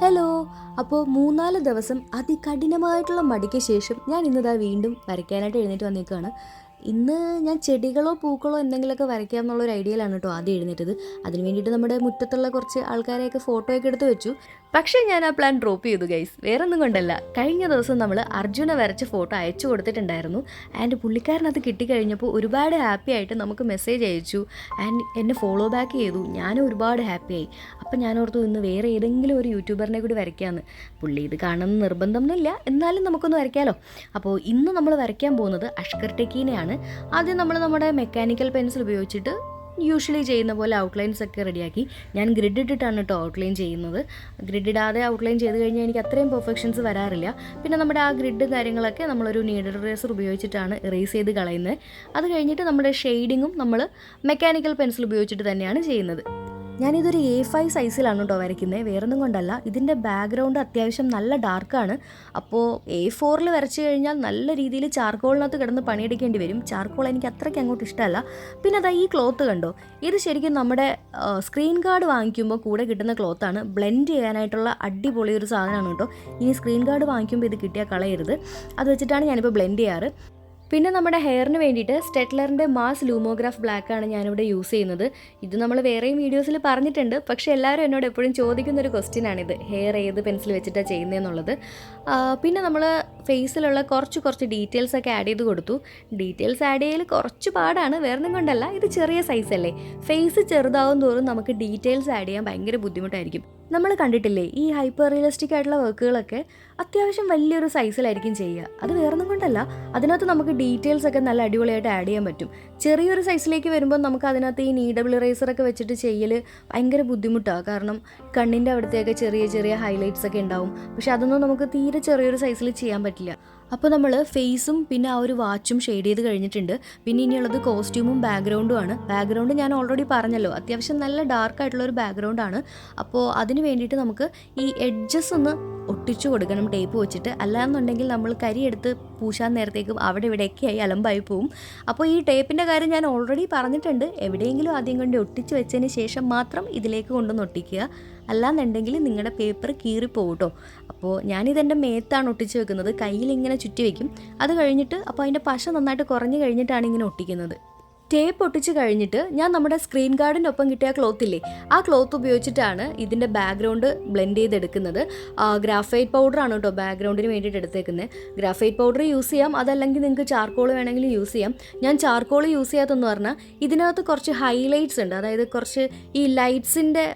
Hello. അപ്പോൾ 3-4 ദിവസം അതികഠിനമായിട്ടുള്ള മടിക്ക് ശേഷം ഞാൻ ഇന്നിതാ വീണ്ടും വരയ്ക്കാനായിട്ട് എഴുന്നേറ്റ് വന്നേക്കാണ്. ഇന്ന് ഞാൻ ചെടികളോ പൂക്കളോ എന്തെങ്കിലുമൊക്കെ വരയ്ക്കാം എന്നുള്ളൊരു ഐഡിയയിലാണ് കേട്ടോ ആദ്യം എഴുന്നേറ്റത്. അതിന് വേണ്ടിയിട്ട് നമ്മുടെ മുറ്റത്തുള്ള കുറച്ച് ആൾക്കാരെയൊക്കെ ഫോട്ടോയൊക്കെ എടുത്ത് വെച്ചു. പക്ഷേ ഞാൻ ആ പ്ലാൻ ഡ്രോപ്പ് ചെയ്തു ഗൈസ്. വേറെ ഒന്നും കൊണ്ടല്ല, കഴിഞ്ഞ ദിവസം നമ്മൾ അർജുനെ വരച്ച ഫോട്ടോ അയച്ചു കൊടുത്തിട്ടുണ്ടായിരുന്നു. ആൻഡ് പുള്ളിക്കാരനത് കിട്ടിക്കഴിഞ്ഞപ്പോൾ ഒരുപാട് ഹാപ്പി ആയിട്ട് നമുക്ക് മെസ്സേജ് അയച്ചു ആൻഡ് എന്നെ ഫോളോ ബാക്ക് ചെയ്തു. ഞാനും ഒരുപാട് ഹാപ്പിയായി. അപ്പം ഞാൻ ഓർത്തു ഇന്ന് വേറെ ഏതെങ്കിലും ഒരു യൂട്യൂബറിനെ കൂടി വരയ്ക്കാമെന്ന്. പുള്ളി ഇത് കാണണമെന്ന് നിർബന്ധമൊന്നുമില്ല, എന്നാലും നമുക്കൊന്ന് വരയ്ക്കാമല്ലോ. അപ്പോൾ ഇന്ന് നമ്മൾ വരയ്ക്കാൻ പോകുന്നത് അഷ്കർ ടെക്കീനെയാണ്. ആദ്യം നമ്മൾ നമ്മുടെ മെക്കാനിക്കൽ പെൻസിൽ ഉപയോഗിച്ചിട്ട് യൂഷ്വലി ചെയ്യുന്ന പോലെ ഔട്ട്ലൈൻസ് ഒക്കെ റെഡിയാക്കി. ഞാൻ ഗ്രിഡ് ഇട്ടിട്ടാണ് കേട്ടോ ഔട്ട്ലൈൻ ചെയ്യുന്നത്. ഗ്രിഡ് ഇടാതെ ഔട്ട്ലൈൻ ചെയ്ത് കഴിഞ്ഞാൽ എനിക്ക് അത്രയും പെർഫെക്ഷൻസ് വരാറില്ല. പിന്നെ നമ്മുടെ ആ ഗ്രിഡ് കാര്യങ്ങളൊക്കെ നമ്മളൊരു നീഡൽ ഇറേസർ ഉപയോഗിച്ചിട്ടാണ് ഇറേസ് ചെയ്ത് കളയുന്നത്. അത് കഴിഞ്ഞിട്ട് നമ്മുടെ ഷെയ്ഡിങ്ങും നമ്മൾ മെക്കാനിക്കൽ പെൻസിൽ ഉപയോഗിച്ചിട്ട് തന്നെയാണ് ചെയ്യുന്നത്. ഞാനിതൊരു A5 സൈസിലാണ് കേട്ടോ വരയ്ക്കുന്നത്. വേറൊന്നും കൊണ്ടല്ല, ഇതിൻ്റെ ബാക്ക്ഗ്രൗണ്ട് അത്യാവശ്യം നല്ല ഡാർക്കാണ്. അപ്പോൾ A4 വരച്ച് കഴിഞ്ഞാൽ നല്ല രീതിയിൽ ചാർക്കോളിനകത്ത് കിടന്ന് പണിയെടുക്കേണ്ടി വരും. ചാർക്കോൾ എനിക്ക് അത്രയ്ക്ക് അങ്ങോട്ട് ഇഷ്ടമല്ല. പിന്നെ അതാ ഈ ക്ലോത്ത് കണ്ടോ, ഇത് ശരിക്കും നമ്മുടെ സ്ക്രീൻ ഗാർഡ് വാങ്ങിക്കുമ്പോൾ കൂടെ കിട്ടുന്ന ക്ലോത്താണ്. ബ്ലെൻഡ് ചെയ്യാനായിട്ടുള്ള അടിപൊളി ഒരു സാധനമാണ് കേട്ടോ. ഇനി സ്ക്രീൻ ഗാർഡ് വാങ്ങിക്കുമ്പോൾ ഇത് കിട്ടിയാൽ കളയരുത്. അത് വെച്ചിട്ടാണ് ഞാനിപ്പോൾ ബ്ലെൻഡ് ചെയ്യാറ്. പിന്നെ നമ്മുടെ ഹെയറിന് വേണ്ടിയിട്ട് സ്റ്റെറ്റ്ലറിൻ്റെ മാസ് ലൂമോഗ്രാഫ് ബ്ലാക്കാണ് ഞാനിവിടെ യൂസ് ചെയ്യുന്നത്. ഇത് നമ്മൾ വേറെയും വീഡിയോസിൽ പറഞ്ഞിട്ടുണ്ട്. പക്ഷേ എല്ലാവരും എന്നോട് എപ്പോഴും ചോദിക്കുന്നൊരു ക്വസ്റ്റ്യനാണിത്, ഹെയർ ഏത് പെൻസിൽ വെച്ചിട്ടാണ് ചെയ്യുന്നതെന്നുള്ളത്. പിന്നെ നമ്മൾ ഫേസിലുള്ള കുറച്ച് ഡീറ്റെയിൽസ് ഒക്കെ ആഡ് ചെയ്ത് കൊടുത്തു. ഡീറ്റെയിൽസ് ആഡ് ചെയ്യൽ കുറച്ച് പാടാണ്, വേറൊന്നും കൊണ്ടല്ല, ഇത് ചെറിയ സൈസല്ലേ. ഫേസ് ചെറുതാവും തോറും നമുക്ക് ഡീറ്റെയിൽസ് ആഡ് ചെയ്യാൻ ഭയങ്കര ബുദ്ധിമുട്ടായിരിക്കും. നമ്മൾ കണ്ടിട്ടില്ലേ ഈ ഹൈപ്പർ റിയലിസ്റ്റിക് ആയിട്ടുള്ള വർക്കുകളൊക്കെ അത്യാവശ്യം വലിയൊരു സൈസിലായിരിക്കും ചെയ്യുക. അത് വേറൊന്നും കൊണ്ടല്ല, അതിനകത്ത് നമുക്ക് ഡീറ്റെയിൽസ് ഒക്കെ നല്ല അടിപൊളിയായിട്ട് ആഡ് ചെയ്യാൻ പറ്റും. ചെറിയൊരു സൈസിലേക്ക് വരുമ്പോൾ നമുക്ക് അതിനകത്ത് ഈ നീഡബിൾ ഇറേസറൊക്കെ വെച്ചിട്ട് ചെയ്യൽ ഭയങ്കര ബുദ്ധിമുട്ടാണ്. കാരണം കണ്ണിൻ്റെ അവിടത്തേക്ക് ചെറിയ ഹൈലൈറ്റ്സ് ഒക്കെ ഉണ്ടാവും. പക്ഷെ അതൊന്നും നമുക്ക് തീരെ ചെറിയൊരു സൈസിൽ ചെയ്യാൻ പറ്റില്ല. അപ്പോൾ നമ്മൾ ഫേസും പിന്നെ ആ ഒരു വാച്ചും ഷെയ്ഡ് ചെയ്ത് കഴിഞ്ഞിട്ടുണ്ട്. പിന്നെ ഇനിയുള്ളത് കോസ്റ്റ്യൂമും ബാക്ക്ഗ്രൗണ്ടും ആണ്. ബാക്ക്ഗ്രൗണ്ട് ഞാൻ ഓൾറെഡി പറഞ്ഞല്ലോ, അത്യാവശ്യം നല്ല ഡാർക്കായിട്ടുള്ളൊരു ബാക്ക്ഗ്രൗണ്ടാണ്. അപ്പോൾ അതിന് വേണ്ടിയിട്ട് നമുക്ക് ഈ എഡ്ജസ് ഒന്ന് ഒട്ടിച്ചു കൊടുക്കണം ടേപ്പ് വെച്ചിട്ട്. അല്ലാന്നുണ്ടെങ്കിൽ നമ്മൾ കരിയെടുത്ത് പൂശാൻ നേരത്തേക്കും അവിടെ ഇവിടെയൊക്കെയായി അലമ്പായി പോവും. അപ്പോൾ ഈ ടേപ്പിൻ്റെ കാര്യം ഞാൻ ഓൾറെഡി പറഞ്ഞിട്ടുണ്ട്. എവിടെയെങ്കിലും ആദ്യം കൊണ്ട് ഒട്ടിച്ച് വെച്ചതിന് ശേഷം മാത്രം ഇതിലേക്ക് കൊണ്ടുവന്ന് ഒട്ടിക്കുക. അല്ലാന്നുണ്ടെങ്കിൽ നിങ്ങളുടെ പേപ്പർ കീറിപ്പോവും കേട്ടോ. അപ്പോൾ ഞാനിതെൻ്റെ മേത്താണ് ഒട്ടിച്ച് വെക്കുന്നത്. കയ്യിലിങ്ങനെ ചുറ്റി വയ്ക്കും. അത് കഴിഞ്ഞിട്ട് അപ്പോൾ അതിൻ്റെ പശ നന്നായിട്ട് കുറഞ്ഞ് കഴിഞ്ഞിട്ടാണ് ഇങ്ങനെ ഒട്ടിക്കുന്നത്. ടേപ്പ് ഒട്ടിച്ച് കഴിഞ്ഞിട്ട് ഞാൻ നമ്മുടെ സ്ക്രീൻ ഗാർഡിൻ്റെ ഒപ്പം കിട്ടിയ ക്ലോത്തില്ലേ, ആ ക്ലോത്ത് ഉപയോഗിച്ചിട്ടാണ് ഇതിൻ്റെ ബാക്ക്ഗ്രൗണ്ട് ബ്ലെൻഡ് ചെയ്തെടുക്കുന്നത്. ഗ്രാഫൈറ്റ് പൗഡറാണ് കേട്ടോ ബാക്ക്ഗ്രൗണ്ടിന് വേണ്ടിയിട്ട് എടുത്തേക്കുന്നത്. ഗ്രാഫൈറ്റ് പൗഡർ യൂസ് ചെയ്യാം, അതല്ലെങ്കിൽ നിങ്ങൾക്ക് ചാർക്കോൾ വേണമെങ്കിൽ യൂസ് ചെയ്യാം. ഞാൻ ചാർക്കോൾ യൂസ് ചെയ്യാത്തെന്ന് പറഞ്ഞാൽ ഇതിനകത്ത് കുറച്ച് ഹൈലൈറ്റ്സ് ഉണ്ട്. അതായത് കുറച്ച് ഈ ലൈറ്റ്സിൻ്റെ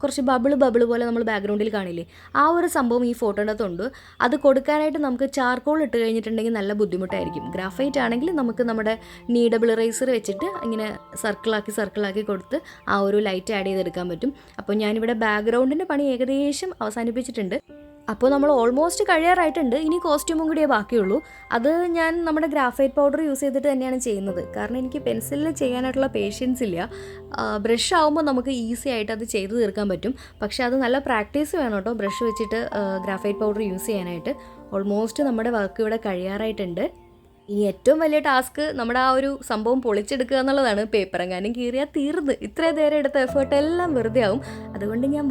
കുറച്ച് ബബിൾ പോലെ നമ്മൾ ബാക്ക്ഗ്രൗണ്ടിൽ കാണില്ലേ, ആ ഒരു സംഭവം ഈ ഫോട്ടോൻ്റെ അകത്തുണ്ട്. അത് കൊടുക്കാനായിട്ട് നമുക്ക് ചാർക്കോൾ ഇട്ട് കഴിഞ്ഞിട്ടുണ്ടെങ്കിൽ നല്ല ബുദ്ധിമുട്ടായിരിക്കും. ഗ്രാഫൈറ്റ് ആണെങ്കിൽ നമുക്ക് നമ്മുടെ നീഡബിൾ ഇറേസർ വെച്ചിട്ട് ഇങ്ങനെ സർക്കിളാക്കി കൊടുത്ത് ആ ഒരു ലൈറ്റ് ആഡ് ചെയ്തെടുക്കാൻ പറ്റും. അപ്പോൾ ഞാനിവിടെ ബാക്ക്ഗ്രൗണ്ടിൻ്റെ പണി ഏകദേശം അവസാനിപ്പിച്ചിട്ടുണ്ട്. അപ്പോൾ നമ്മൾ ഓൾമോസ്റ്റ് കഴിയാറായിട്ടുണ്ട്. ഇനി കോസ്റ്റ്യൂമും കൂടിയേ ബാക്കിയുള്ളൂ. അത് ഞാൻ നമ്മുടെ ഗ്രാഫൈറ്റ് പൗഡർ യൂസ് ചെയ്തിട്ട് തന്നെയാണ് ചെയ്യുന്നത്. കാരണം എനിക്ക് പെൻസിലിൽ ചെയ്യാനായിട്ടുള്ള പേഷ്യൻസ് ഇല്ല. ബ്രഷ് ആകുമ്പോൾ നമുക്ക് ഈസി ആയിട്ട് അത് ചെയ്ത് തീർക്കാൻ പറ്റും. പക്ഷേ അത് നല്ല പ്രാക്ടീസ് വേണം കേട്ടോ, ബ്രഷ് വെച്ചിട്ട് ഗ്രാഫൈറ്റ് പൗഡർ യൂസ് ചെയ്യാനായിട്ട്. ഓൾമോസ്റ്റ് നമ്മുടെ വർക്ക് ഇവിടെ കഴിയാറായിട്ടുണ്ട്. ഇനി ഏറ്റവും വലിയ ടാസ്ക് നമ്മുടെ ആ ഒരു സംഭവം പൊളിച്ചെടുക്കുക എന്നുള്ളതാണ്. പേപ്പർ എങ്ങാനും കീറിയാൽ തീർന്ന്. ഇത്രയും നേരം എടുത്ത എഫേർട്ട് എല്ലാം വെറുതെ ആവും. അതുകൊണ്ട് ഞാൻ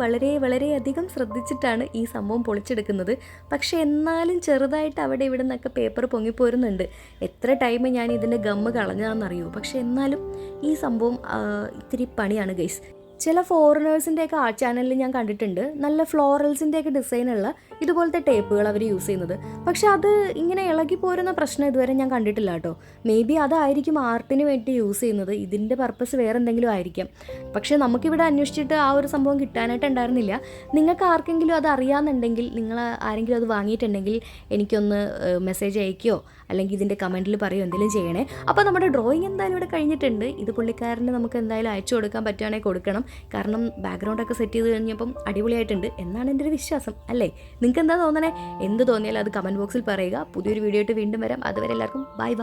വളരെയധികം ശ്രദ്ധിച്ചിട്ടാണ് ഈ സംഭവം പൊളിച്ചെടുക്കുന്നത്. പക്ഷേ എന്നാലും ചെറുതായിട്ട് അവിടെ ഇവിടെ നിന്നൊക്കെ പേപ്പർ പൊങ്ങിപ്പോരുന്നുണ്ട്. എത്ര ടൈം ഞാൻ ഇതിൻ്റെ ഗമ്മ് കളഞ്ഞതാണെന്നറിയോ. പക്ഷേ എന്നാലും ഈ സംഭവം ഇത്തിരി പണിയാണ് ഗൈസ്. ചില ഫോറിനേഴ്സിൻ്റെയൊക്കെ ആർട്ട് ചാനലിൽ ഞാൻ കണ്ടിട്ടുണ്ട് നല്ല ഫ്ലോറൽസിൻ്റെയൊക്കെ ഡിസൈനുള്ള ഇതുപോലത്തെ ടേപ്പുകൾ അവർ യൂസ് ചെയ്യുന്നത്. പക്ഷെ അത് ഇങ്ങനെ ഇളകി പോരുന്ന പ്രശ്നം ഇതുവരെ ഞാൻ കണ്ടിട്ടില്ല കേട്ടോ. മേ ബി അതായിരിക്കും ആർട്ടിന് വേണ്ടി യൂസ് ചെയ്യുന്നത്. ഇതിൻ്റെ പർപ്പസ് വേറെ എന്തെങ്കിലും ആയിരിക്കാം. പക്ഷേ നമുക്കിവിടെ അന്വേഷിച്ചിട്ട് ആ ഒരു സംഭവം കിട്ടാനായിട്ടുണ്ടായിരുന്നില്ല. നിങ്ങൾക്ക് ആർക്കെങ്കിലും അത് അറിയാമെന്നുണ്ടെങ്കിൽ, നിങ്ങൾ ആരെങ്കിലും അത് വാങ്ങിയിട്ടുണ്ടെങ്കിൽ എനിക്കൊന്ന് മെസ്സേജ് അയക്കുകയോ അല്ലെങ്കിൽ ഇതിൻ്റെ കമൻറ്റിൽ പറയുമോ, എന്തെങ്കിലും ചെയ്യണേ. അപ്പോൾ നമ്മുടെ ഡ്രോയിങ് എന്തായാലും ഇവിടെ കഴിഞ്ഞിട്ടുണ്ട്. ഇത് പുള്ളിക്കാരന് നമുക്ക് എന്തായാലും അയച്ചു കൊടുക്കാൻ പറ്റുകയാണെങ്കിൽ കൊടുക്കണം. കാരണം ബാക്ക്ഗ്രൗണ്ടൊക്കെ സെറ്റ് ചെയ്ത് കഴിഞ്ഞപ്പം അടിപൊളിയായിട്ടുണ്ട് എന്നാണ് എൻ്റെ ഒരു വിശ്വാസം, അല്ലേ? നിങ്ങൾക്ക് എന്താ തോന്നണേ? എന്ത് തോന്നിയാലും അത് കമൻറ്റ് ബോക്സിൽ പറയുക. പുതിയൊരു വീഡിയോ ആയിട്ട് വീണ്ടും വരാം. അതുവരെ എല്ലാവർക്കും ബൈ.